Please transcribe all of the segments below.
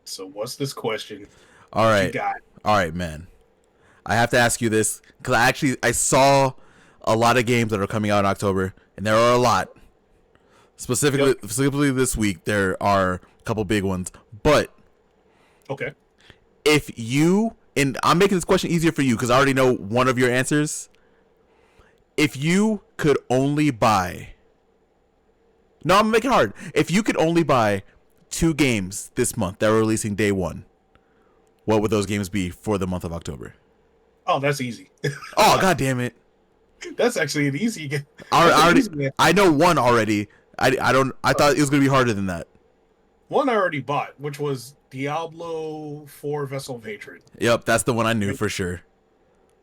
So what's this question All that you right, got? all right, man. I have to ask you this because I saw a lot of games that are coming out in October, and there are a lot. Yep. Specifically this week, there are a couple big ones. But Okay. if you and I'm making this question easier for you because I already know one of your answers. If you could only buy, no, I'm gonna make it hard. If you could only buy two games this month that were releasing day one, what would those games be for the month of October? Oh, that's easy. Oh, god damn it! That's actually an easy game. That's I an already easy one. I know one already. I don't. I thought it was gonna be harder than that. One I already bought, which was Diablo 4 Vessel of Hatred. Yep, that's the one I knew for sure.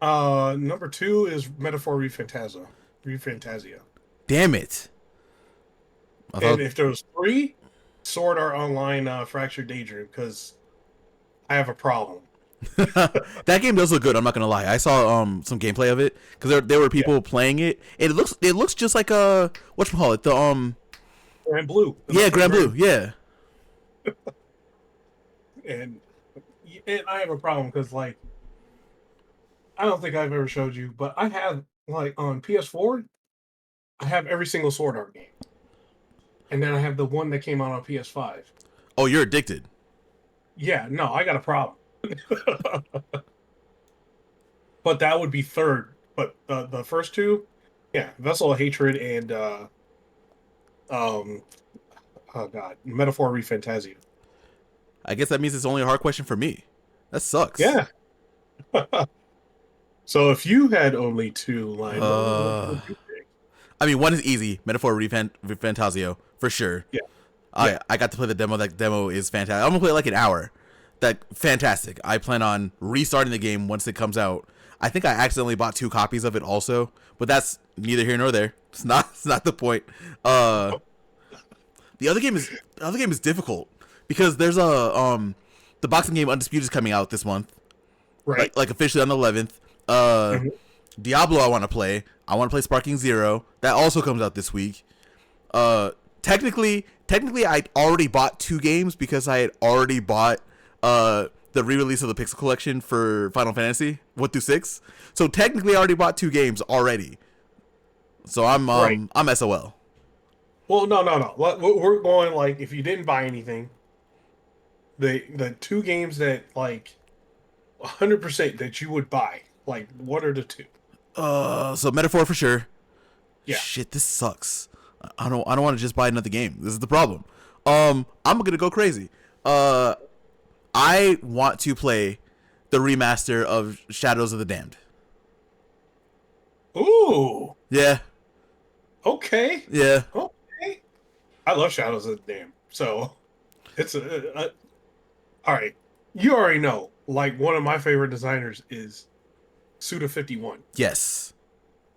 Number two is Metaphor Refantasia. Damn it! I And thought if there was three, Sword Art Online Fractured Daydream, because I have a problem. that game does look good. I'm not gonna lie. I saw some gameplay of it because there were Yeah, people playing it. And it looks just like a whatchamacallit, the Grand Blue. It yeah, looks like Grand Grand Blue, yeah. and and I have a problem because like I don't think I've ever showed you, but I have like on PS4, I have every single Sword Art game, and then I have the one that came out on PS5. Oh, you're addicted. Yeah, no, I got a problem. But that would be third. But the first two, yeah, Vessel of Hatred and um oh god, Metaphor Refantasia. I guess that means it's only a hard question for me. That sucks. Yeah. So if you had only two lined up, what Uh, would you pick? I mean, one is easy. Metaphor Fantasio for sure. Yeah, yeah. I got to play the demo. That demo is fantastic. I'm gonna play it like an hour. That fantastic. I plan on restarting the game once it comes out. I think I accidentally bought two copies of it also, but that's neither here nor there. It's not. It's not the point. Uh, the other game is difficult because there's a the boxing game Undisputed is coming out this month, Right. like officially on the 11th. Uh, Mhm. Diablo I want to play. I want to play Sparking Zero. That also comes out this week. Uh, technically, I already bought two games because I had already bought the re-release of the Pixel Collection for Final Fantasy 1 through 6. So technically, I already bought two games already. So Right. I'm SOL. Well, no, no, no. We're going like if you didn't buy anything, the two games that like 100% that you would buy, like what are the two? So Metaphor for sure. Yeah. Shit, this sucks. I don't want to just buy another game. This is the problem. I'm gonna go crazy. Uh, I want to play the remaster of Shadows of the Damned. Ooh. Yeah, Okay. yeah. Okay. I love Shadows of the Dam. So it's all right. You already know. Like one of my favorite designers is Suda 51, Yes.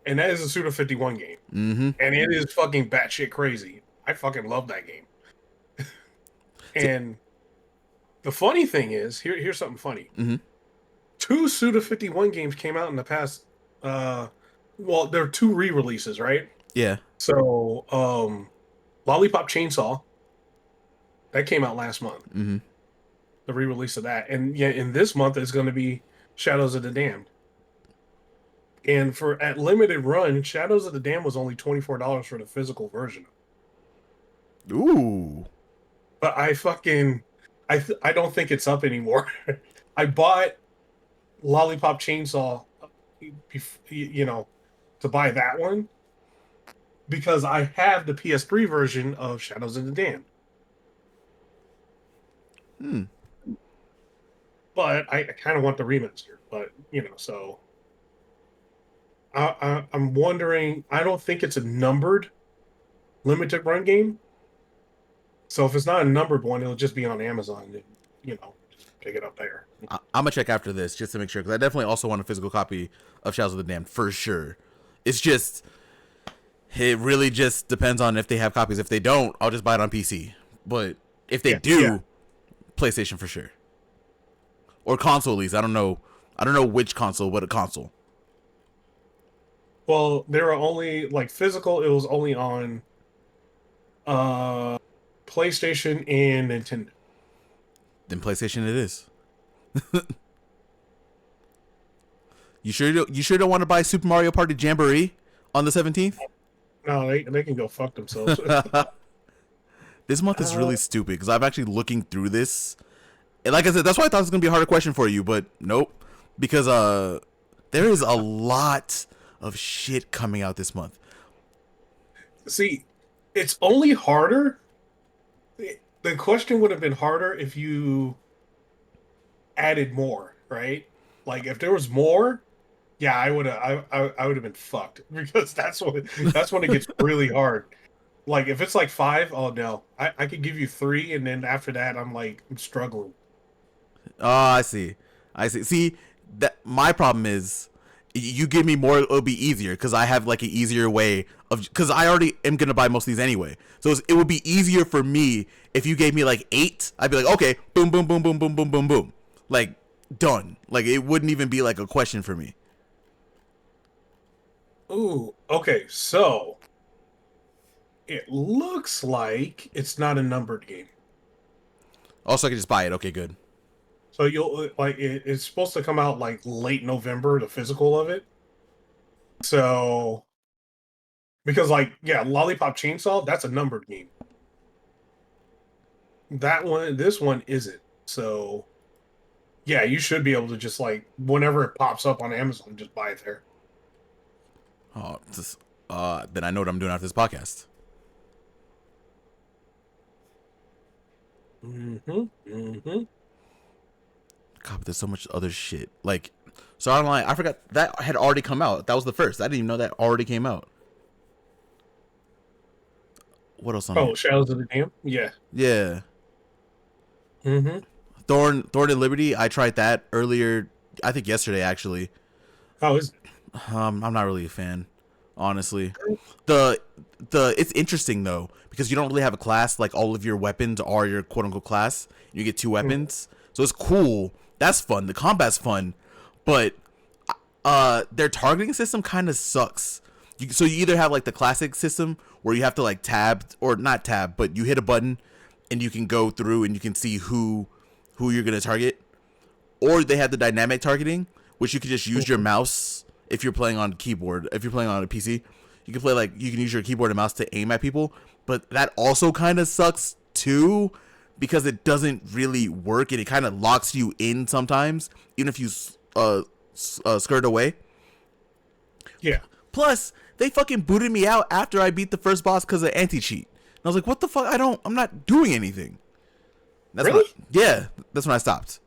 and that is a Suda 51 game, Mm-hmm. and it is fucking batshit crazy. I fucking love that game. And the funny thing is, here's something funny. Mm-hmm. Two Suda 51 games came out in the past. Uh, well, there are two re-releases, right? Yeah. So, Lollipop Chainsaw that came out last month. Mm-hmm. The re-release of that, and yeah, in this month is going to be Shadows of the Damned. And for at limited run, Shadows of the Dam was only $24 for the physical version. Ooh. But I fucking I don't think it's up anymore. I bought Lollipop Chainsaw, you know, to buy that one because I have the PS3 version of Shadows of the Dam. Hmm. But I kind of want the remaster. But so I'm wondering. I don't think it's a numbered limited run game. So if it's not a numbered one, it'll just be on Amazon. And, just pick it up there. I'm gonna check after this just to make sure because I definitely also want a physical copy of Shadows of the Damned for sure. It's just it really just depends on if they have copies. If they don't, I'll just buy it on PC. But if they Yeah, yeah. do, PlayStation for sure or console at least. I don't know. I don't know which console, but a console. Well, there are only like physical. It was only on uh PlayStation and Nintendo. Then PlayStation it is. You sure don't want to buy Super Mario Party Jamboree on the 17th? No, they can go fuck themselves. This month is uh, really stupid because I'm actually looking through this. And like I said, that's why I thought it was gonna be a harder question for you, but nope. Because there is a lot of shit coming out this month. See, it's only harder. The question would have been harder if you added more, right? Like if there was more, yeah, I would have been fucked because that's when it gets really hard. Like if it's like five, oh no, I could give you three, and then after that, I'm struggling. Oh, I see. I see. See, that my problem is you give me more, it'll be easier because I have like an easier way of because I already am gonna buy most of these anyway. So it would be easier for me if you gave me like eight. I'd be like, okay, boom, boom, boom, boom, boom, boom, boom, boom, like done. Like it wouldn't even be like a question for me. Ooh, okay, so it looks like it's not a numbered game. Also, I could just buy it. Okay, good. So you'll it's supposed to come out like late November, the physical of it. So because like yeah, Lollipop Chainsaw, that's a numbered game. That one, this one isn't. So yeah, you should be able to just like whenever it pops up on Amazon, just buy it there. Oh, then I know what I'm doing after this podcast. Mm-hmm. Mm-hmm. God, but there's so much other shit. Like, so I'm like, I forgot that had already come out. That was the first. I didn't even know that already came out. What else on here? Oh, Shadows of the Dam? Yeah. Yeah, Mm-hmm. Thorn and Liberty. I tried that earlier. I think yesterday actually. How is I'm not really a fan, honestly. it? The it's interesting though because you don't really have a class. Like all of your weapons are your quote unquote class. You get two Mm-hmm. weapons, so it's cool. That's fun. The combat's fun, but their targeting system kind of sucks. So you either have like the classic system where you have to like tab or not tab, but you hit a button and you can go through and you can see who you're gonna target, or they have the dynamic targeting, which you can just use your mouse if you're playing on keyboard. If you're playing on a PC, you can play like you can use your keyboard and mouse to aim at people, but that also kind of sucks too because it doesn't really work and it kind of locks you in sometimes, even if you skirt away. Yeah. Plus, they fucking booted me out after I beat the first boss because of anti cheat. And I was like, what the fuck? I'm not doing anything. That's when Really? yeah, that's when I stopped.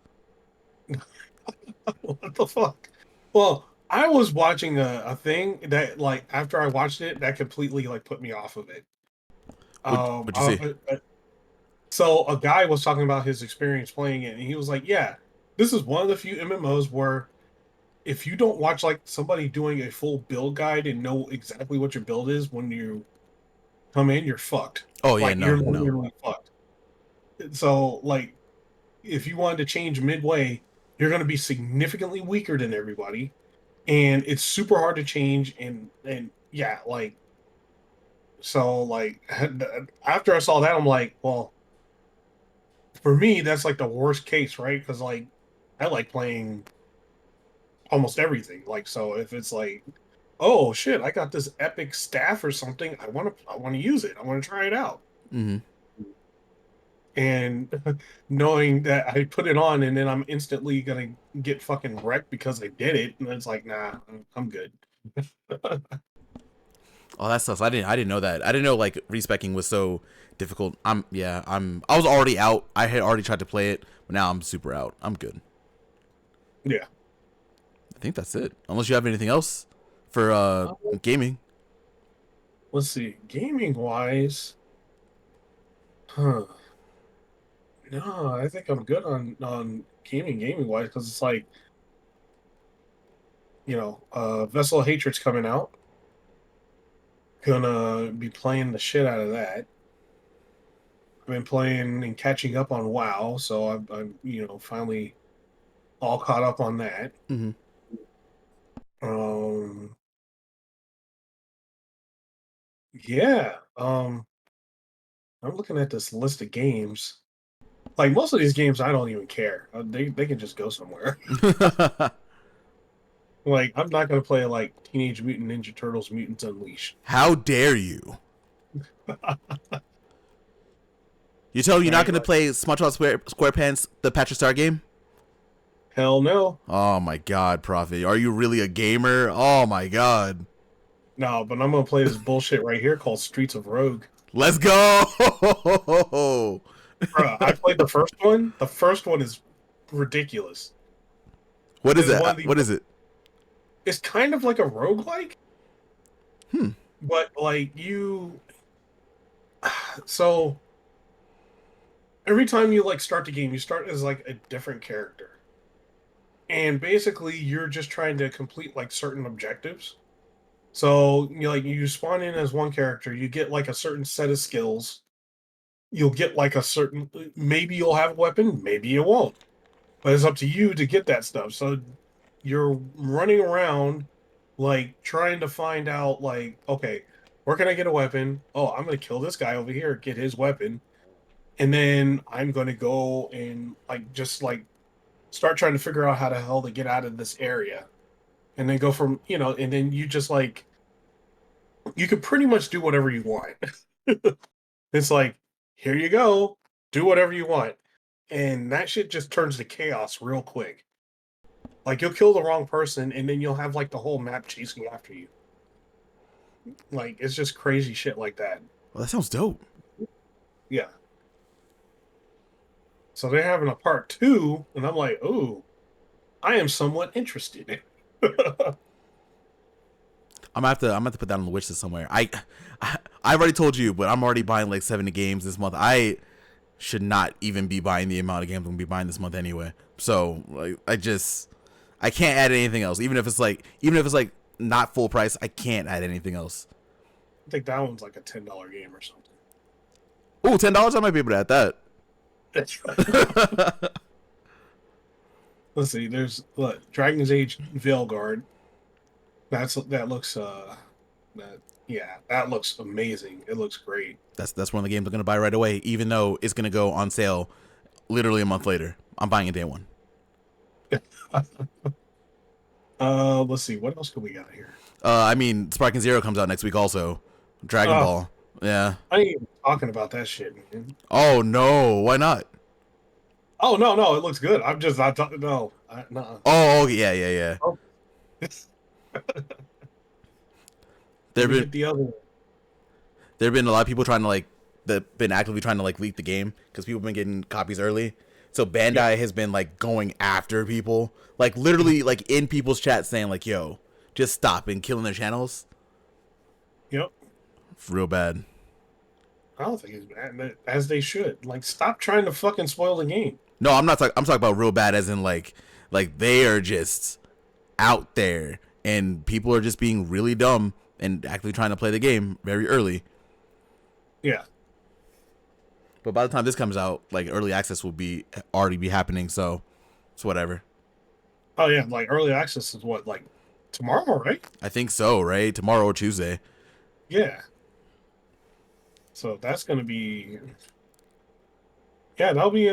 What the fuck? Well, I was watching a thing that like after I watched it, that completely like put me off of it. What'd you see? So a guy was talking about his experience playing it, and he was like, "Yeah, this is one of the few MMOs where if you don't watch like somebody doing a full build guide and know exactly what your build is when you come in, you're fucked. Oh yeah, Like you're no, no. literally fucked. So like if you wanted to change midway, you're going to be significantly weaker than everybody, and it's super hard to change. And yeah, like so like after I saw that, I'm like, well, for me, that's like the worst case, right? Because like I like playing almost everything. Like so, if it's like, oh shit, I got this epic staff or something, I want to use it. I want to try it out. Mm-hmm. And knowing that I put it on and then I'm instantly gonna get fucking wrecked because I did it, and it's like, nah, I'm good. Oh, that sucks. I didn't know that. I didn't know like respecking was so difficult. I was already out. I had already tried to play it, but now I'm super out. I'm good. Yeah. I think that's it. Unless you have anything else for gaming. Let's see. Gaming wise, huh? No, I think I'm good on gaming wise because it's like Vessel of Hatred's coming out. Gonna be playing the shit out of that. I've been playing and catching up on WoW, so I'm finally all caught up on that. Mm-hmm. Um, yeah. I'm looking at this list of games. Like most of these games, I don't even care. They can just go somewhere. Like I'm not gonna play like Teenage Mutant Ninja Turtles: Mutants Unleashed. How dare you? You tell me you're not Right? gonna Like play SpongeBob SquarePants, the Patrick Star game? hell no, Oh my god, Prophet. Are you really a gamer? Oh my god. no. But I'm gonna play this bullshit right here called Streets of Rogue. Let's go. Bruh, I played the first one. The first one is ridiculous. What is It's it? one of the. What is it? It's kind of like a roguelike, Hmm. but like you. So every time you like start the game, you start as like a different character, and basically you're just trying to complete like certain objectives. So you like you spawn in as one character, you get like a certain set of skills. You'll get like a certain. Maybe you'll have a weapon, maybe you won't. But it's up to you to get that stuff. So you're running around like trying to find out like, okay, where can I get a weapon? Oh, I'm gonna kill this guy over here, get his weapon, and then I'm gonna go and like just like start trying to figure out how the hell to get out of this area. And then go from, and then you just like you can pretty much do whatever you want. It's like, here you go, do whatever you want. And that shit just turns to chaos real quick. Like you'll kill the wrong person and then you'll have like the whole map chasing after you. Like it's just crazy shit like that. Well, that sounds dope. Yeah. So they're having a part two, and I'm like, ooh, I am somewhat interested. I'm gonna have to put that on the wish list somewhere. I've already told you, but I'm already buying like 70 games this month. I should not even be buying the amount of games I'm gonna be buying this month anyway. So like I can't add anything else. Even if it's like not full price, I can't add anything else. I think that one's like a $10 game or something. Oh, $10, I might be able to add that. Let's see. There's what Dragon's Age Veilguard. That looks that yeah, that looks amazing. It looks great. That's one of the games I'm gonna buy right away, even though it's gonna go on sale literally a month later. I'm buying it day one. Let's see. What else can we got here? I mean, Sparking Zero comes out next week also. Dragon Uh, Ball. Yeah. I ain't even talking about that shit, man. Oh no, why not? Oh no, no, it looks good. I'm just not talking. No, no. Oh, yeah, yeah, yeah. Oh, let There've me been get the other one. there've been a lot of people trying to like that been actively trying to like leak the game because people have been getting copies early. So Yeah. Bandai has been like going after people, like literally like in people's chat saying like, "Yo, just stop," and killing their channels. Yep. Real bad. I don't think it's bad, as they should. Like, stop trying to fucking spoil the game. No, I'm not talking. I'm talking about real bad, as in like they are just out there, and people are just being really dumb and actually trying to play the game very early. Yeah. But by the time this comes out, like early access will be already be happening, so it's whatever. Oh yeah. Like early access is what, like tomorrow, right? I think so, right? Tomorrow or Tuesday. Yeah. So that's gonna be. Yeah, that'll be.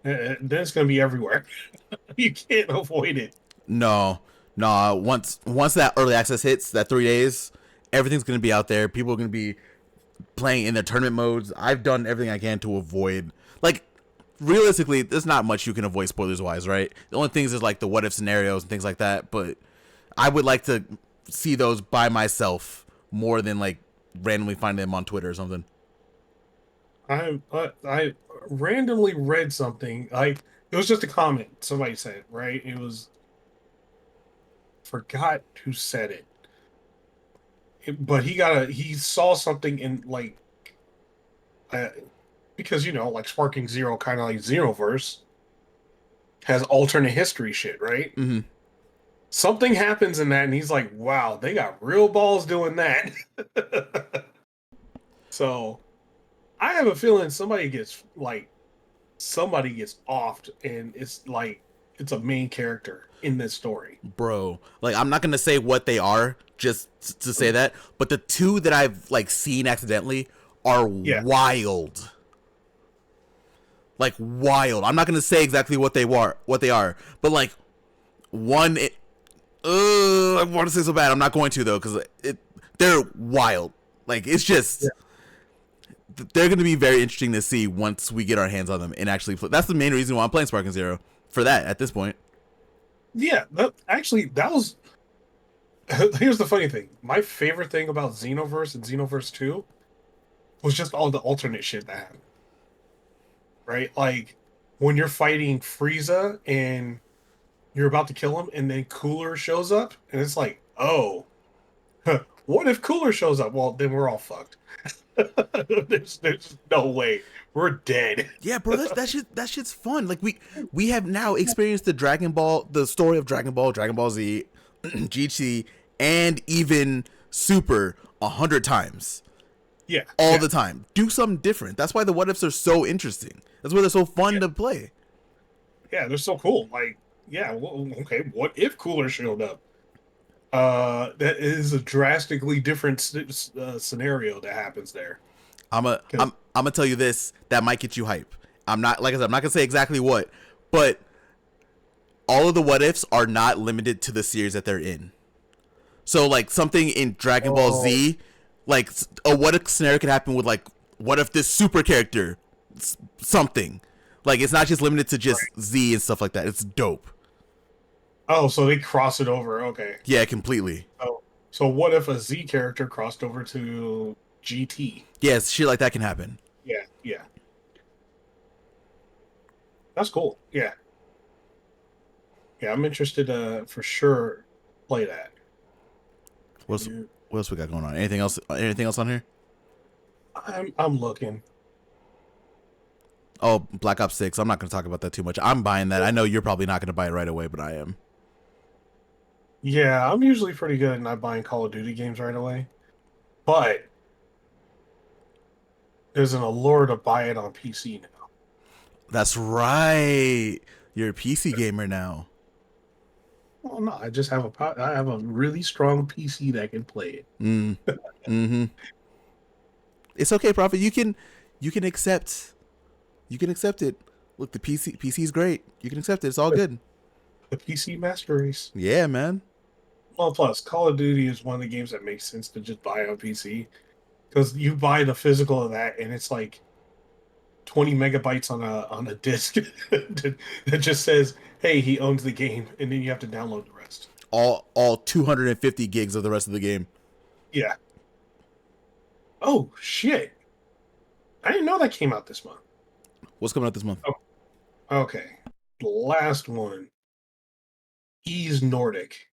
Then it's gonna be everywhere. You can't avoid it. No, no. Once that early access hits, that 3 days, everything's gonna be out there. People are gonna be playing in their tournament modes. I've done everything I can to avoid like realistically, there's not much you can avoid spoilers wise, right? The only things is like the what if scenarios and things like that. But I would like to see those by myself more than like randomly finding them on Twitter or something. I randomly read something like it was just a comment somebody said, right? It was forgot who said it. But he saw something in like uh, because like Sparking Zero, kind of like Xenoverse, has alternate history shit, right? Mm-hmm. Something happens in that, and he's like, "Wow, they got real balls doing that." So I have a feeling somebody gets offed, and it's like it's a main character in this story. Bro, like I'm not gonna say what they are just to say that, but the two that I've like seen accidentally are Yeah, wild. like wild. I'm not gonna say exactly what they are, but like one. I want to say so bad. I'm not going to though, because they're wild. Like it's Yeah, just they're going to be very interesting to see once we get our hands on them and actually play. That's the main reason why I'm playing Sparking Zero for that at this point. yeah. Actually, that was. Here's the funny thing. My favorite thing about Xenoverse and Xenoverse 2 was just all the alternate shit that happened. Right? Like when you're fighting Frieza and you're about to kill him, and then Cooler shows up, and it's like, oh, what if Cooler shows up? Well, then we're all fucked. There's no way we're dead. Yeah, bro, that shit's fun. Like we have now experienced the story of Dragon Ball, Dragon Ball Z, GT, and even Super 100 times. Yeah, All yeah, the time. Do something different. That's why the what ifs are so interesting. That's why they're so fun yeah, to play. yeah. They're so cool. Like, yeah, well, okay. What if Cooler showed up? That is a drastically different scenario that happens there. I'm 'Cause- I'm gonna tell you this that might get you hype. I'm not like I said, I'm not gonna say exactly what, but all of the what ifs are not limited to the series that they're in. So like something in Dragon Ball oh, Z, like a what if scenario could happen with like what if this super character something. Like it's not just limited to just right. Z and stuff like that. It's dope. Oh, so they cross it over. Okay. Yeah, completely. So what if a Z character crossed over to GT? Yes, shit like that can happen. Yeah, yeah. That's cool. Yeah. Yeah, I'm interested for sure play that. What's You- what else we got going on? Anything else? Anything else on here? I'm looking. Oh, Black Ops 6. I'm not going to talk about that too much. I'm buying that. I know you're probably not going to buy it right away, but I am. Yeah, I'm usually pretty good at not buying Call of Duty games right away. But there's an allure to buy it on PC now. That's right. You're a PC gamer now. Well, no, I have a really strong PC that can play it. Mm. Mm-hmm. It's okay, Prophet. You can accept it. Look, the PC is great. You can accept it. It's all good. The PC Master Race. Yeah, man. Well, plus Call of Duty is one of the games that makes sense to just buy on PC because you buy the physical of that, and it's like 20 megabytes on a disc that just says, "Hey, he owns the game," and then you have to download the rest. All 250 gigs of the rest of the game. Yeah. Oh shit! I didn't know that came out this month. What's coming out this month? Oh, okay. The last one, Ease Nordic.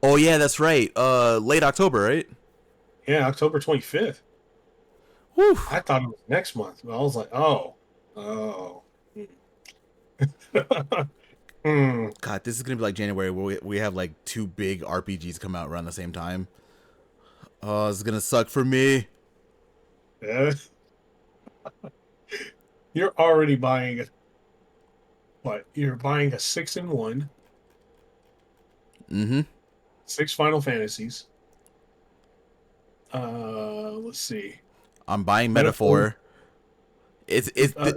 Oh yeah, that's right. Late October, right? Yeah, October 25th. Whew. I thought it was next month, but I was like, oh. Hmm. God, this is gonna be like January where we have like two big RPGs come out around the same time. Oh, this is gonna suck for me. Yeah. You're already buying what? You're buying a 6-in-1, Mm-hmm. 6 Final Fantasies. Let's see. I'm buying Metaphor. Metaphor. It's Uh,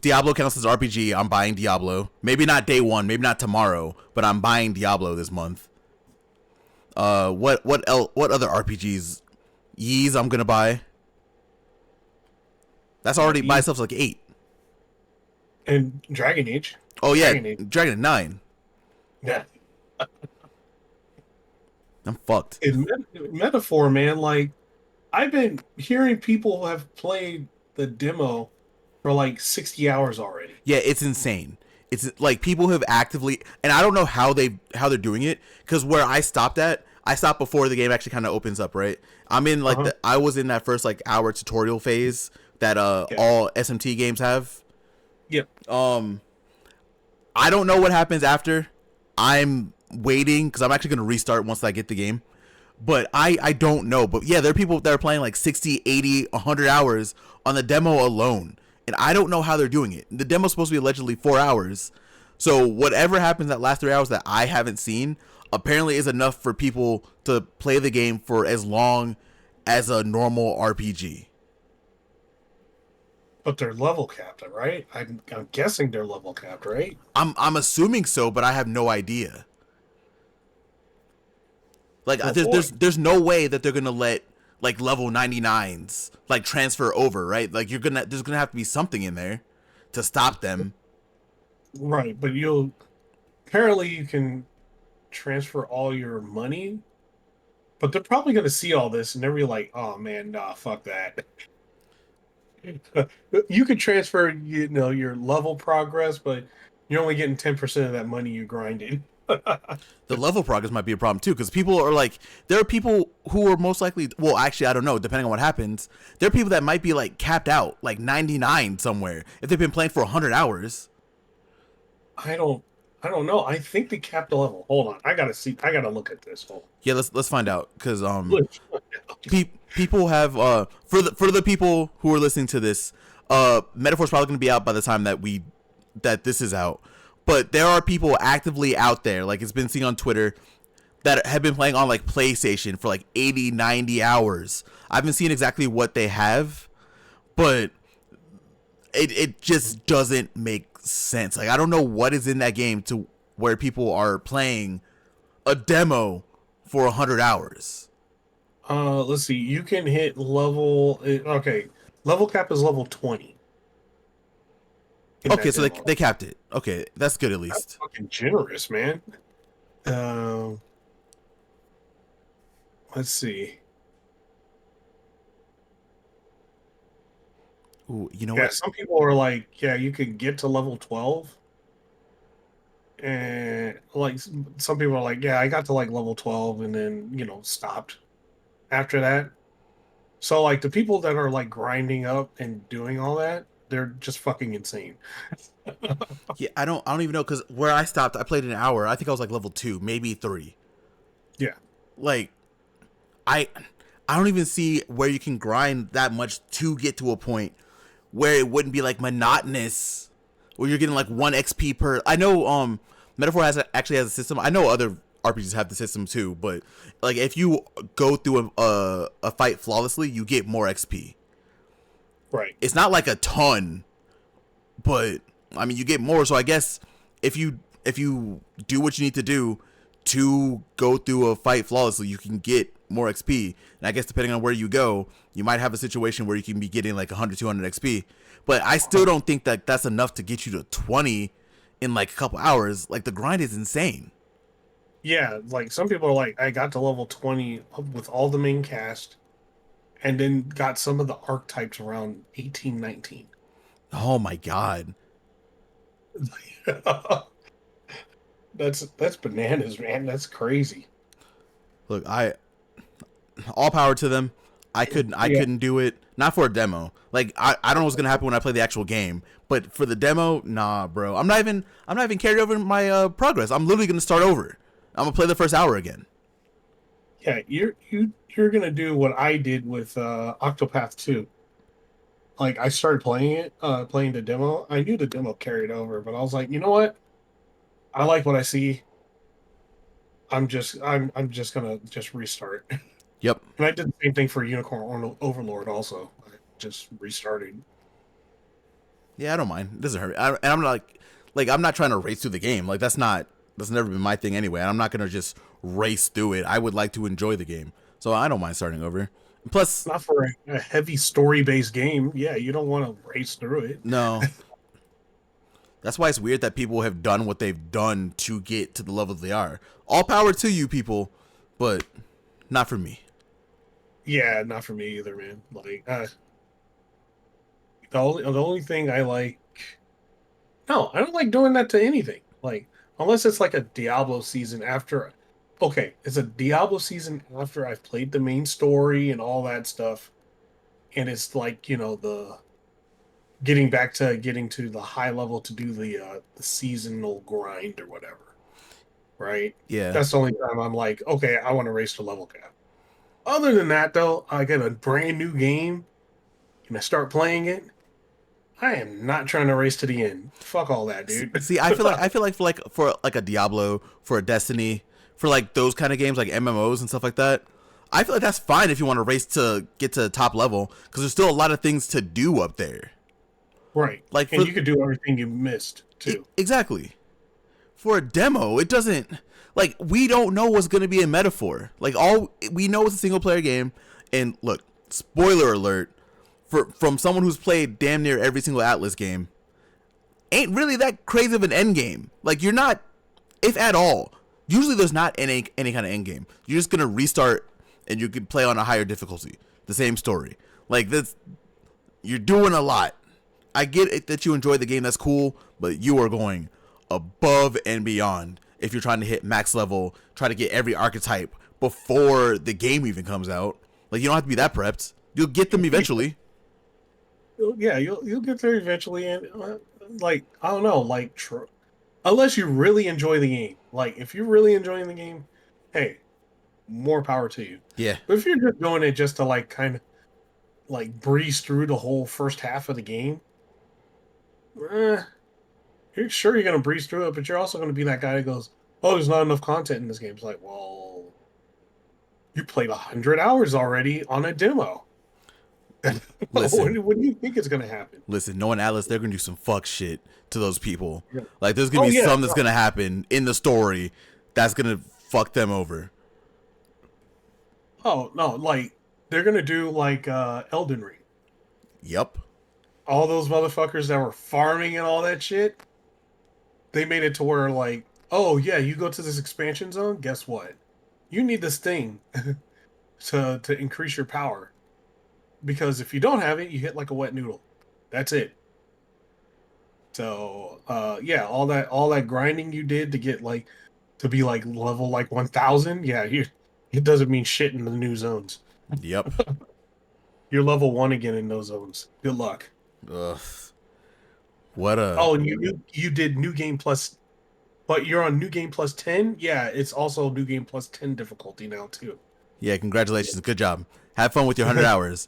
Diablo counts as RPG. I'm buying Diablo. Maybe not day one, maybe not tomorrow, but I'm buying Diablo this month. What other RPGs? Yeez, I'm gonna buy. That's already by itself like 8. and Dragon Age. Oh yeah, Dragon Age. Dragon 9. Yeah. I'm fucked. In Metaphor, man, like I've been hearing people have played the demo for like 60 hours already. Yeah, it's insane. It's like people have actively, and I don't know how they're doing it because where I stopped before the game actually kind of opens up. Right, I'm in like Uh-huh. I was in that first like hour tutorial phase that Yeah. all SMT games have. Yep. I don't know what happens after. I'm waiting because I'm actually gonna restart once I get the game. But I don't know. But yeah, there are people that are playing like 60, 80, 100 hours on the demo alone. And I don't know how they're doing it. The demo's supposed to be allegedly 4 hours. So whatever happens that last 3 hours that I haven't seen apparently is enough for people to play the game for as long as a normal RPG. But they're level capped, right? I'm guessing they're level capped, right? I'm assuming so, but I have no idea. Like Oh boy. there's no way that they're gonna let like level 99s like transfer over, right? Like there's gonna have to be something in there to stop them. Right, but you'll apparently you can transfer all your money, but they're probably going to see all this and they're really like, "Oh man, nah, fuck that." You could transfer, your level progress, but you're only getting 10% of that money you grinded. The level progress might be a problem too, because people are like, there are people who are most likely, well, actually, I don't know, depending on what happens, there are people that might be like capped out, like 99 somewhere, if they've been playing for 100 hours. I don't I don't know. I think they capped the level. Hold on. I gotta see. I gotta look at this. Hold Yeah, let's find out, because on. people have for the people who are listening to this, Metaphor's probably going to be out by the time that this is out. But there are people actively out there, like it's been seen on Twitter, that have been playing on like PlayStation for like 80, 90 hours. I haven't seen exactly what they have, but it just doesn't make sense. Like I don't know what is in that game to where people are playing a demo for 100 hours. Let's see. You can hit okay. Level cap is level 20 in Okay, that so demo. they capped it. Okay, that's good at That's least. fucking generous, man. Um, let's see. Ooh, you know Yeah, what? some people are like, yeah, you can get to level 12, and like some people are like, yeah, I got to like level 12 and then, stopped after that. So like the people that are like grinding up and doing all that, they're just fucking insane. Yeah, I don't even know because where I stopped, I played an hour. I think I was like level 2, maybe 3. Yeah. Like I I don't even see where you can grind that much to get to a point where it wouldn't be like monotonous, where you're getting like 1 XP per. I know Metaphor actually has a system. I know other RPGs have the system too, but like if you go through a fight flawlessly, you get more XP. Right. It's not like a ton, but I mean you get more. So I guess if you do what you need to do to go through a fight flawlessly, you can get more XP. And I guess depending on where you go, you might have a situation where you can be getting like 100, 200 XP. But I still don't think that that's enough to get you to 20 in like a couple hours. Like the grind is insane. Yeah, like some people are like, I got to level 20 with all the main cast and then got some of the archetypes around 18, 19. Oh my god. That's bananas, man. That's crazy. Look, I all power to them. I Yeah. couldn't do it. Not for a demo. Like I don't know what's gonna happen when I play the actual game. But for the demo, nah, bro. I'm not even carried over my progress. I'm literally gonna start over. I'm gonna play the first hour again. Yeah, you're gonna do what I did with Octopath 2. Like I started playing it, playing the demo. I knew the demo carried over, but I was like, you know what? I like what I see. I'm just gonna just restart. Yep. And I did the same thing for Unicorn Overlord also. I just restarted. Yeah, I don't mind. It doesn't hurt. And I'm not like I'm not trying to race through the game. Like that's never been my thing anyway. I'm not gonna just race through it. I would like to enjoy the game, so I don't mind starting over. Plus, Not for a heavy story-based game. Yeah, you don't want to race through it. no, that's why it's weird that people have done what they've done to get to the levels they are. All power to you people, but not for me. Yeah, not for me either, man. Like the only thing I like. No, I don't like doing that to anything. Like unless it's like a Diablo season after. Okay, it's a Diablo season after I've played the main story and all that stuff, and it's like the getting to the high level to do the seasonal grind or whatever, right? Yeah, That's the only time I'm like, okay, I want to race to level cap. Other than that, though, I get a brand new game and I start playing it. I am not trying to race to the end. Fuck all that, dude. see, I feel like for like a Diablo, for a Destiny, for like those kind of games like MMOs and stuff like that. I feel like that's fine if you want to race to get to the top level because there's still a lot of things to do up there. Right. Like And for you could do everything you missed too. exactly. For a demo, it doesn't like we don't know what's going to be a metaphor. Like all we know is a single player game and look, spoiler alert for from someone who's played damn near every single Atlas game. Ain't really that crazy of an end game. Like you're not if at all. Usually there's not any kind of end game. You're just going to restart and you can play on a higher difficulty. The same story. Like this you're doing a lot. I get it that you enjoy the game, that's cool, but you are going above and beyond if you're trying to hit max level, try to get every archetype before the game even comes out. Like you don't have to be that prepped. You'll get them eventually. Yeah, you'll get there eventually, and like I don't know, like unless you really enjoy the game. Like if you're really enjoying the game, hey, more power to you. Yeah. But if you're just doing it just to like kind of like breeze through the whole first half of the game, eh, you're sure you're gonna breeze through it, but you're also gonna be that guy that goes, "Oh, there's not enough content in this game." It's like, well, you played 100 hours already on a demo. Listen, What do you think is gonna happen? listen, knowing Atlas, they're gonna do some fuck shit to those people. Yeah. Like there's gonna Oh be yeah, something that's gonna happen in the story that's gonna fuck them over. oh no, like they're gonna do like Elden Ring. Yep. All those motherfuckers that were farming and all that shit, they made it to where like, oh yeah, you go to this expansion zone, guess what? You need this thing to increase your power. Because if you don't have it, you hit like a wet noodle. That's it. So yeah, all that grinding you did to get like to be like level like 1,000, yeah, it doesn't mean shit in the new zones. Yep. You're level one again in those zones. Good luck. Ugh. What a Oh, and you did new game plus, but you're on new game plus 10. Yeah, it's also new game plus 10 difficulty now too. yeah. Congratulations. Good job. Have fun with your 100 hours.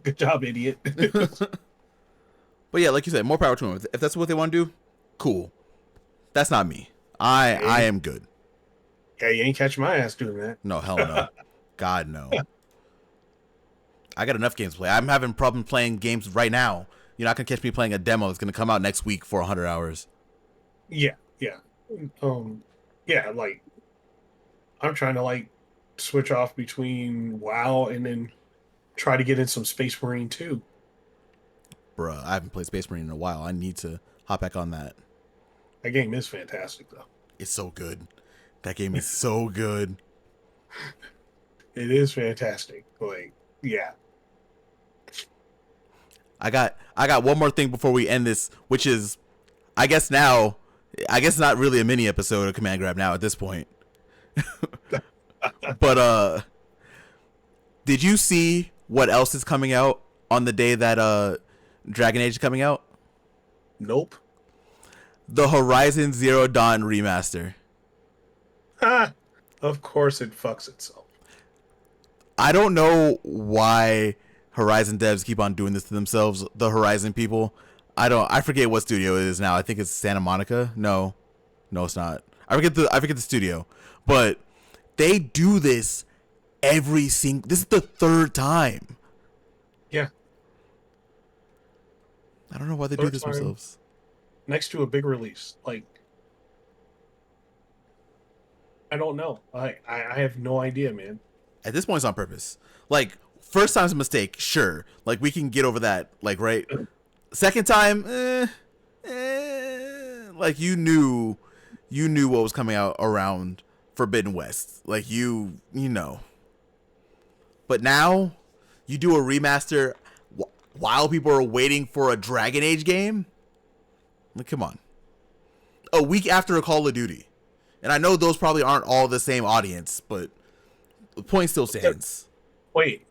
Good job, idiot. But yeah, like you said, more power to them. If that's what they want to do, cool. That's not me. I am good. Yeah, you ain't catching my ass doing that. No, hell no. God no. I got enough games to play. I'm having problem playing games right now. You're not gonna catch me playing a demo that's gonna come out next week for 100 hours. Yeah, yeah. Yeah, like I'm trying to like switch off between WoW and then try to get in some Space Marine too. Bruh, I haven't played Space Marine in a while. I need to hop back on that. That game is fantastic though. It's so good. That game is so good. It is fantastic. Like, yeah. I got one more thing before we end this, which is I guess now I guess not really a mini episode of Command Grab now at this point. But did you see what else is coming out on the day that Dragon Age is coming out? Nope. The Horizon Zero Dawn remaster. Ha! Of course it fucks itself. I don't know why Horizon devs keep on doing this to themselves, the Horizon people. I forget what studio it is now. I think it's Santa Monica. No. No, it's not. I forget the studio. But they do this this is the third time. Yeah. I don't know why they do Third this time themselves. next to a big release. Like, I don't know. I have no idea, man. At this point it's on purpose. Like, first time's a mistake, sure. Like we can get over that, like, right? Second time, like you knew what was coming out around Forbidden West. Like you know. But now you do a remaster while people are waiting for a Dragon Age game? Like, come on. A week after a Call of Duty. And I know those probably aren't all the same audience, but the point still stands. Wait.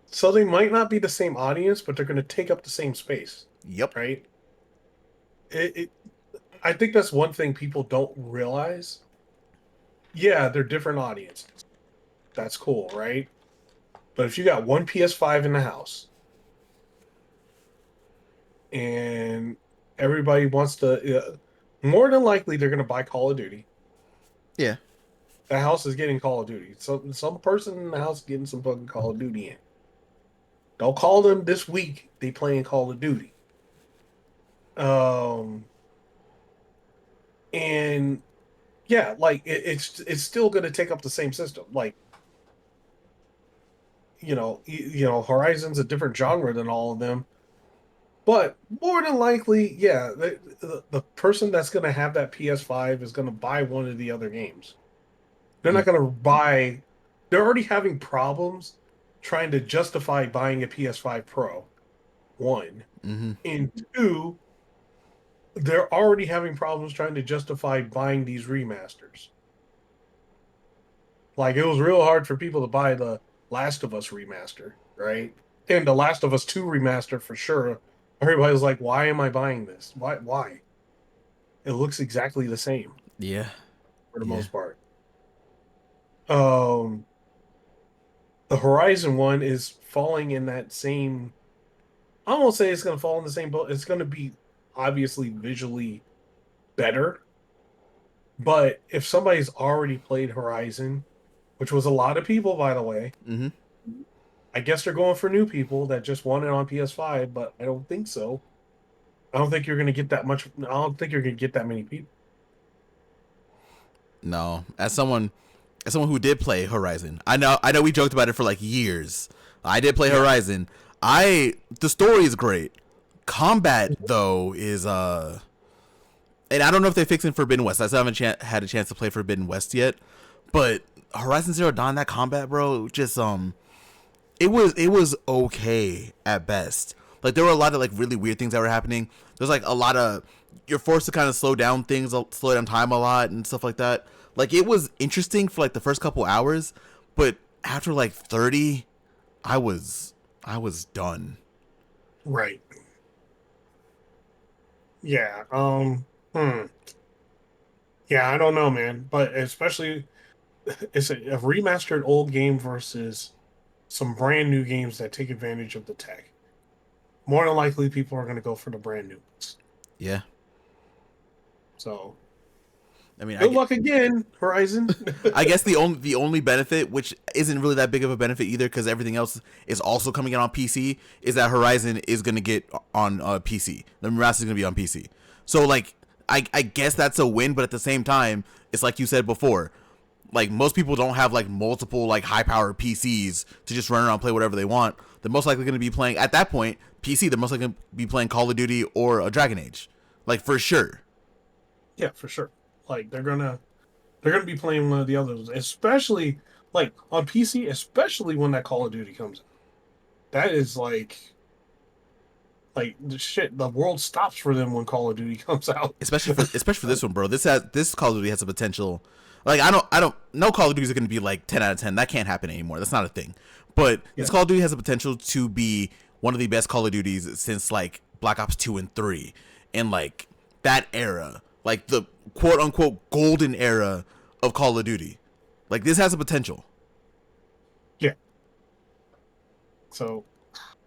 So they might not be the same audience, but they're going to take up the same space, Yep. right? It I think that's one thing people don't realize. Yeah, they're different audiences. That's cool, right? But if you got one PS5 in the house and everybody wants to, more than likely they're going to buy Call of Duty. Yeah. The house is getting Call of Duty. So some person in the house getting some fucking Call of Duty in. Don't call them this week. They playing Call of Duty. Um, and yeah, like it's still going to take up the same system. Like Horizon's a different genre than all of them, but more than likely, yeah, the person that's going to have that PS5 is going to buy one of the other games. They're not going to buy. They're already having problems trying to justify buying a PS5 Pro. One Mm-hmm. and two, they're already having problems trying to justify buying these remasters. Like it was real hard for people to buy the Last of Us remaster, right? And the Last of Us 2 remaster for sure. Everybody was like, "Why am I buying this? Why? Why?" It looks exactly the same Yeah. for the Yeah. most part. Um, the Horizon one is falling in that same. I won't say it's going to fall in the same boat. It's going to be obviously visually better, but if somebody's already played Horizon, which was a lot of people, by the way, Mm-hmm. I guess they're going for new people that just want it on PS5, but I don't think so. I don't think you're going to get that much. I don't think you're going to get that many people. No, as someone who did play Horizon, I know we joked about it for like years. I did play Yeah. Horizon. The story is great. Combat though is and I don't know if they're fixing Forbidden West. I still haven't had a chance to play Forbidden West yet, but Horizon Zero Dawn, that combat, bro, just it was okay at best. Like there were a lot of like really weird things that were happening. There's like a lot of you're forced to kind of slow down things, slow down time a lot and stuff like that. Like it was interesting for like the first couple hours, but after like 30, I was done. Right. Yeah. Hmm. Yeah, I don't know, man. But especially it's a remastered old game versus some brand new games that take advantage of the tech. More than likely, people are going to go for the brand new ones. Yeah. So I mean, good luck again, Horizon. I guess the only benefit, which isn't really that big of a benefit either, because everything else is also coming out on PC, is that Horizon is gonna get on PC. The remaster is gonna be on PC. So like, I guess that's a win, but at the same time, it's like you said before. Like most people don't have like multiple like high powered PCs to just run around and play whatever they want. They're most likely going to be playing at that point PC. They're most likely going to be playing Call of Duty or a Dragon Age, like for sure. Yeah, for sure. Like they're gonna be playing one of the others, especially like on PC, especially when that Call of Duty comes out. That is like the shit. The world stops for them when Call of Duty comes out. Especially for this one, bro. This Call of Duty has a potential. Like I don't no Call of Duty is going to be like 10 out of 10. That can't happen anymore. That's not a thing. But Yeah, this Call of Duty has a potential to be one of the best Call of Duties since like Black Ops 2 and 3 and like that era, like the quote unquote golden era of Call of Duty. Like this has a potential. yeah. So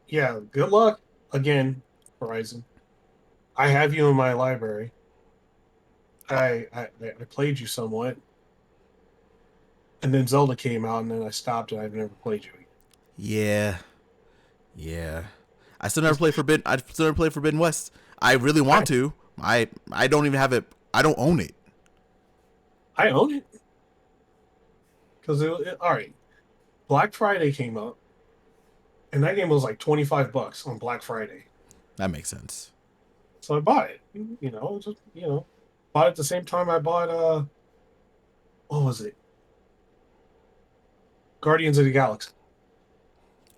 yeah, good luck again, Horizon. I have you in my library. I played you somewhat, and then Zelda came out, and then I stopped, and I've never played you Yeah, yeah. I still never played Forbidden West. I really I want to. I don't even have it. I don't own it. I own it because all right. Black Friday came up, and that game was like $25 on Black Friday. That makes sense. So I bought it. Just bought it at the same time I bought what was it? Guardians of the Galaxy.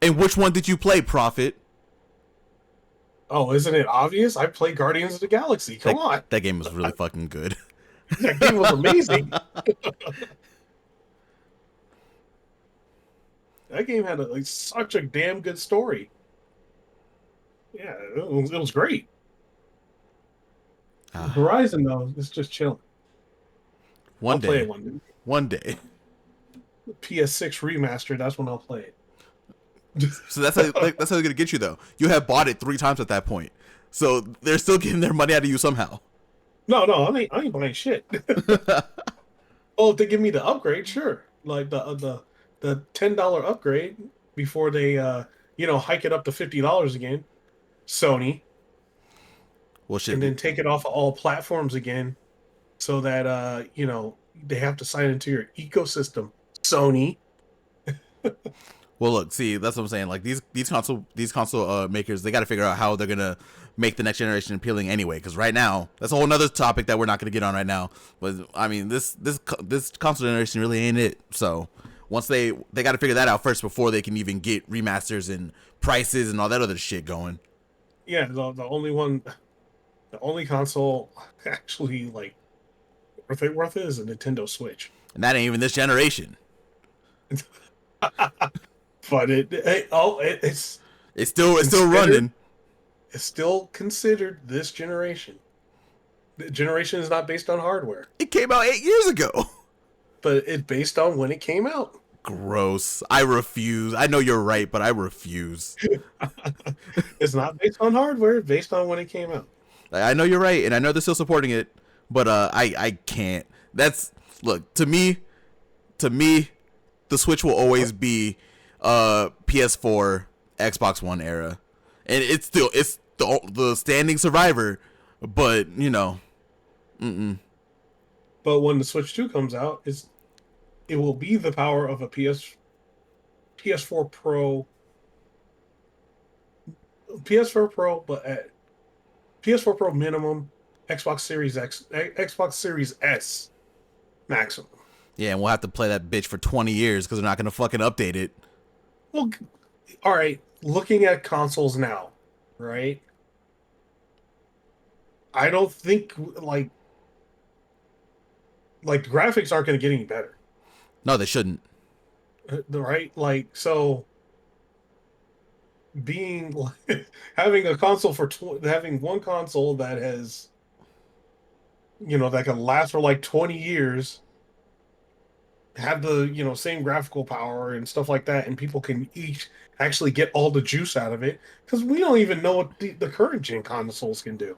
And which one did you play, Prophet? Oh, isn't it obvious? I played Guardians of the Galaxy. Come That on. that game was really fucking good. That game was amazing. That game had like such a damn good story. Yeah, it was great. Ah, Horizon though, it's just chilling. one I'll play day, it one day. one day. PS6 remastered, that's when I'll play it. So that's how they're gonna get you though. You have bought it 3 times at that point, so they're still getting their money out of you somehow. No, no, I ain't buying shit. Oh, if they give me the upgrade, sure. Like the $10 upgrade before they hike it up to $50 again. Sony. Well, shit. and then take it off of all platforms again, so that they have to sign into your ecosystem, Sony. Well, look, see, that's what I'm saying. Like these console makers, they got to figure out how they're gonna make the next generation appealing anyway. Because right now, that's a whole other topic that we're not gonna get on right now. But I mean, this console generation really ain't it. So once they got to figure that out first before they can even get remasters and prices and all that other shit going. Yeah, the only console actually like worth it is a Nintendo Switch. And that ain't even this generation. But It's still considered running. it's still considered this generation. The generation is not based on hardware, It came out 8 years ago. but it's based on when it came out. Gross. I refuse. I know you're right, but I refuse. It's not based on hardware, it's based on when it came out. Like, I know you're right, and I know they're still supporting it, but I can't. That's look to me, the Switch will always be PS4, Xbox One era, and it's the standing survivor. But But when the Switch 2 comes out, it will be the power of a PS4 Pro, PS4 Pro, but at PS4 Pro minimum, Xbox Series X, Xbox Series S maximum. yeah, and we'll have to play that bitch for 20 years because they're not gonna fucking update it. Well, all right. Looking at consoles now, right? I don't think like the graphics aren't going to get any better, No, they shouldn't. right? Like so, being having a console having one console that has that can last for like 20 years, have the same graphical power and stuff like that, and people can each actually get all the juice out of it because we don't even know what the current gen consoles can do.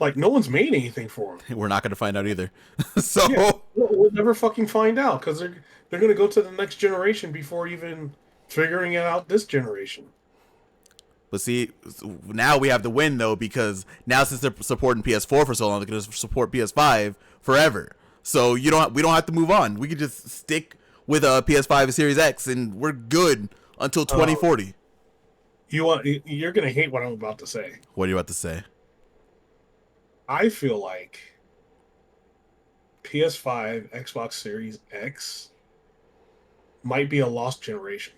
Like no one's made anything for them. We're not gonna find out either. Yeah, So, we'll never fucking find out because they're gonna go to the next generation before even figuring it out this generation. but see, now we have the win though because now since they're supporting PS4 for so long, they're gonna support PS5 forever. So we don't have to move on. We can just stick with a PS5 Series X and we're good until Uh, 2040. you're gonna hate what I'm about to say. What are you about to say? I feel like PS5, Xbox Series X might be a lost generation.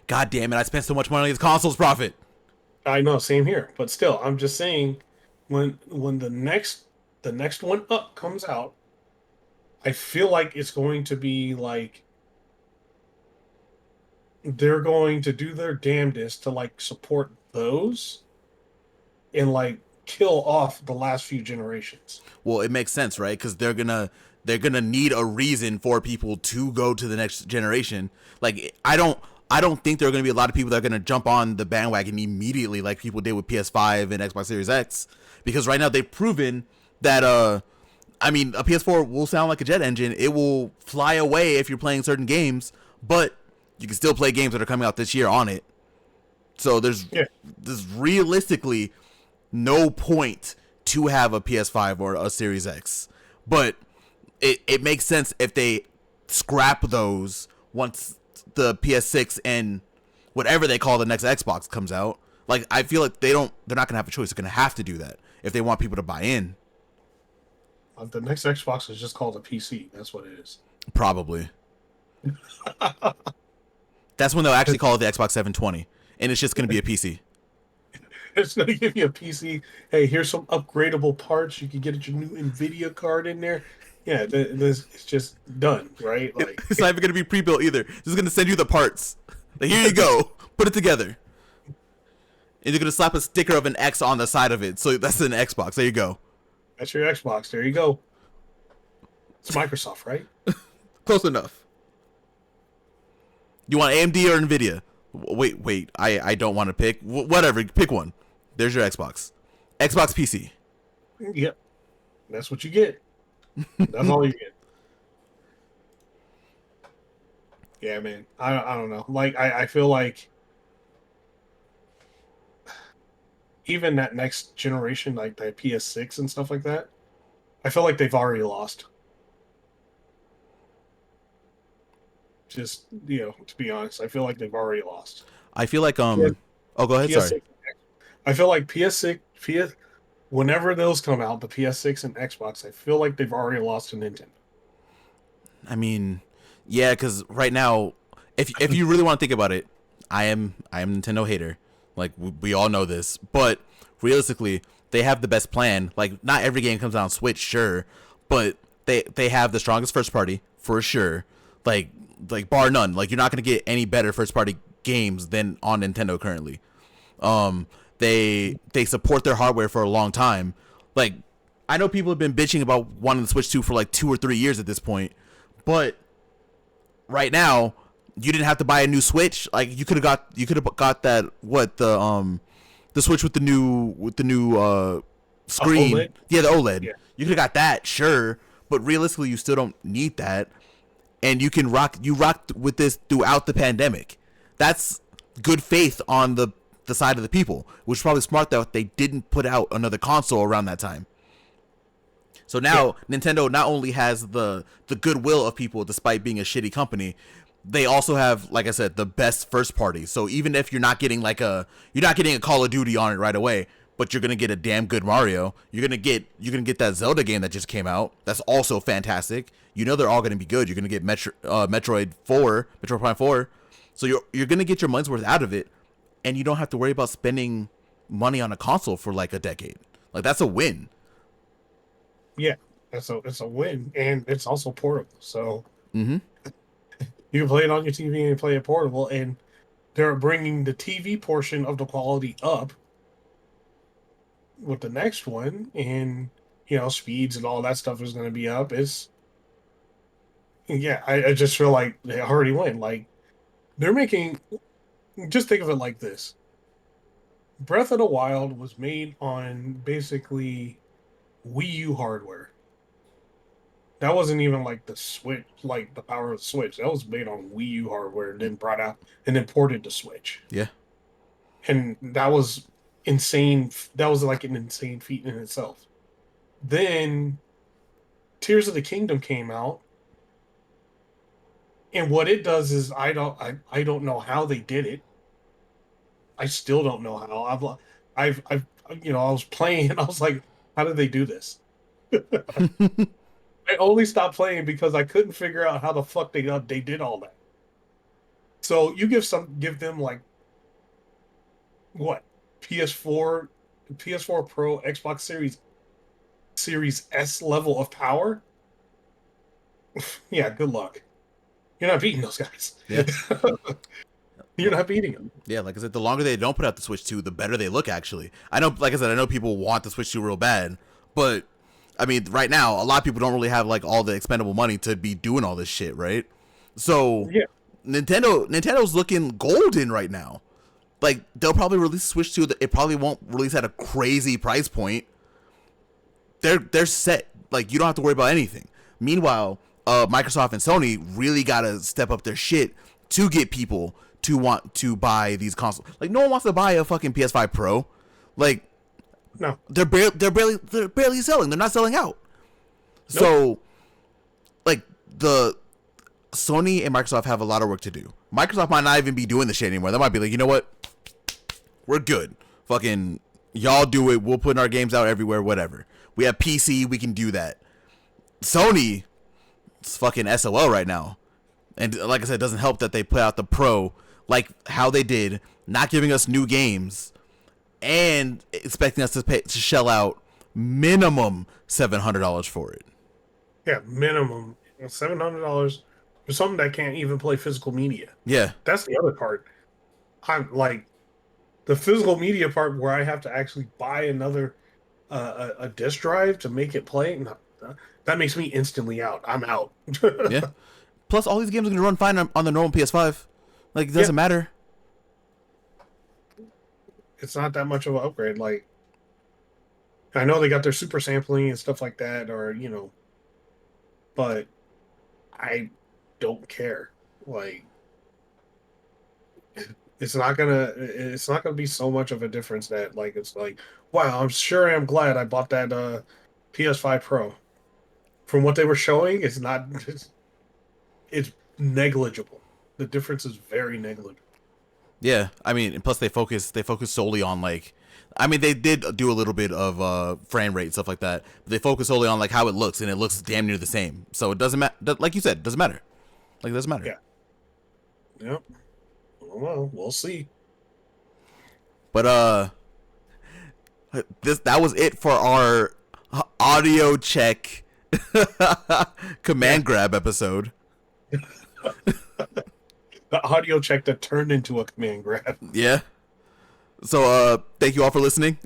God damn it! I spent so much money on these consoles, profit. I know, same here, but still, I'm just saying when the next one up comes out, I feel like it's going to be like they're going to do their damnedest to like support those and like kill off the last few generations. Well, it makes sense, right? Because they're gonna need a reason for people to go to the next generation. Like I don't think there are gonna be a lot of people that are gonna jump on the bandwagon immediately, like people did with PS5 and Xbox Series X, because right now they've proven that I mean, a PS4 will sound like a jet engine. It will fly away if you're playing certain games, but you can still play games that are coming out this year on it. So Yeah. there's realistically no point to have a PS5 or a Series X. But it makes sense if they scrap those once the PS6 and whatever they call the next Xbox comes out. Like I feel like they're not gonna have a choice. They're gonna have to do that if they want people to buy in. The next Xbox is just called a PC. That's what it is. Probably. That's when they'll actually call it the Xbox 720, and it's just gonna be a PC. It's going to give you a PC. Hey, here's some upgradable parts. You can get your new NVIDIA card in there. Yeah, this it's just done, right? Like, It's not even gonna be pre-built either. It's just gonna send you the parts. Like, here you go. Put it together. And you're gonna slap a sticker of an X on the side of it. So that's an Xbox. There you go. that's your Xbox. There you go. It's Microsoft, right? Close enough. You want AMD or Nvidia? Wait. I don't want to pick. Whatever. Pick one. There's your Xbox. Xbox PC. Yep. That's what you get. That's all you get. Yeah, man. I don't know. Like, I feel like even that next generation, like the PS6 and stuff like that, I feel like they've already lost. Just, to be honest, I feel like they've already lost. I feel like PS, oh, go ahead. Sorry. PS6. I feel like PS6, whenever those come out, the PS6 and Xbox, I feel like they've already lost to Nintendo. I mean, yeah, because right now, if you really want to think about it, I am a Nintendo hater. Like we all know this, but realistically, they have the best plan. Like not every game comes out on Switch, sure, but they have the strongest first party for sure. Like like bar none. Like you're not gonna get any better first party games than on Nintendo currently. Um, they support their hardware for a long time. Like I know people have been bitching about wanting to Switch 2 for like 2 or 3 years at this point, but right now you didn't have to buy a new Switch. Like you could have got that what the Switch with the new screen. OLED? Yeah, the OLED. Yeah. You could have got that, sure, but realistically you still don't need that, and you rocked with this throughout the pandemic. That's good faith on the side of the people, which is probably smart that they didn't put out another console around that time. So Yeah. now Nintendo not only has the goodwill of people despite being a shitty company, they also have, like I said, the best first party. So even if you're not getting a Call of Duty on it right away, but you're gonna get a damn good Mario. You're gonna get that Zelda game that just came out. That's also fantastic. You know they're all gonna be good. You're gonna get Metroid Prime 4. So you're gonna get your money's worth out of it, and you don't have to worry about spending money on a console for like a decade. Like that's a win. Yeah. It's a win. And it's also portable. So Mm-hmm. you can play it on your TV and play it portable. And they're bringing the TV portion of the quality up with the next one. And, speeds and all that stuff is going to be up. Yeah, I just feel like they already win. Like, they're making, just think of it like this: Breath of the Wild was made on basically Wii U hardware. That wasn't even like the Switch, like the power of the Switch. That was made on Wii U hardware and then brought out and then ported to Switch. Yeah. And that was insane. That was like an insane feat in itself. Then Tears of the Kingdom came out, and what it does is I don't know how they did it. I still don't know how. I was playing and I was like, how did they do this? I only stopped playing because I couldn't figure out how the fuck they did all that. So you give them like what, PS4, PS4 Pro, Xbox Series S level of power. Yeah, good luck. You're not beating those guys. Yeah. You're not beating them. Yeah, like I said, the longer they don't put out the Switch 2, the better they look, actually. I know, like I said, I know people want the Switch 2 real bad, but, I mean, right now, a lot of people don't really have, like, all the expendable money to be doing all this shit, right? So, Yeah, Nintendo's looking golden right now. Like, they'll probably release Switch 2, it probably won't release at a crazy price point. They're set. Like, you don't have to worry about anything. Meanwhile, Microsoft and Sony really gotta step up their shit to get people to want to buy these consoles. Like no one wants to buy a fucking PS5 Pro. Like no, they're barely selling. They're not selling out. nope, So like the Sony and Microsoft have a lot of work to do. Microsoft might not even be doing the shit anymore. They might be like, you know what? We're good. Fucking y'all do it. We'll put our games out everywhere. Whatever. We have PC. We can do that. Sony, it's fucking SOL right now. And like I said, it doesn't help that they put out the Pro like how they did, not giving us new games and expecting us to shell out minimum $700 for it. yeah, minimum $700 for something that can't even play physical media. Yeah, That's the other part. I'm like the physical media part where I have to actually buy another a disk drive to make it play. No, that makes me instantly out. I'm out. yeah. Plus, all these games are gonna run fine on the normal PS5. Like, it Yeah, doesn't matter. it's not that much of an upgrade. Like I know they got their super sampling and stuff like that, or but I don't care. Like it's not gonna be so much of a difference that like it's like, wow, I'm sure I'm glad I bought that PS5 Pro. From what they were showing, it's negligible. The difference is very negligible. Yeah, I mean, and plus they focus solely on like, I mean, they did do a little bit of frame rate and stuff like that, but they focus solely on like how it looks, and it looks damn near the same. So it doesn't matter. Like you said, it doesn't matter. Like it doesn't matter. Yeah. Yep. Well, we'll see. But this that was it for our audio check Yeah. command grab episode. The audio check that turned into a command grab. Yeah. So thank you all for listening.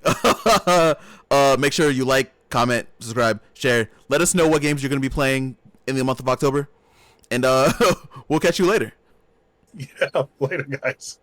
Make sure you like, comment, subscribe, share. Let us know what games you're going to be playing in the month of October. And we'll catch you later. Yeah. Later, guys.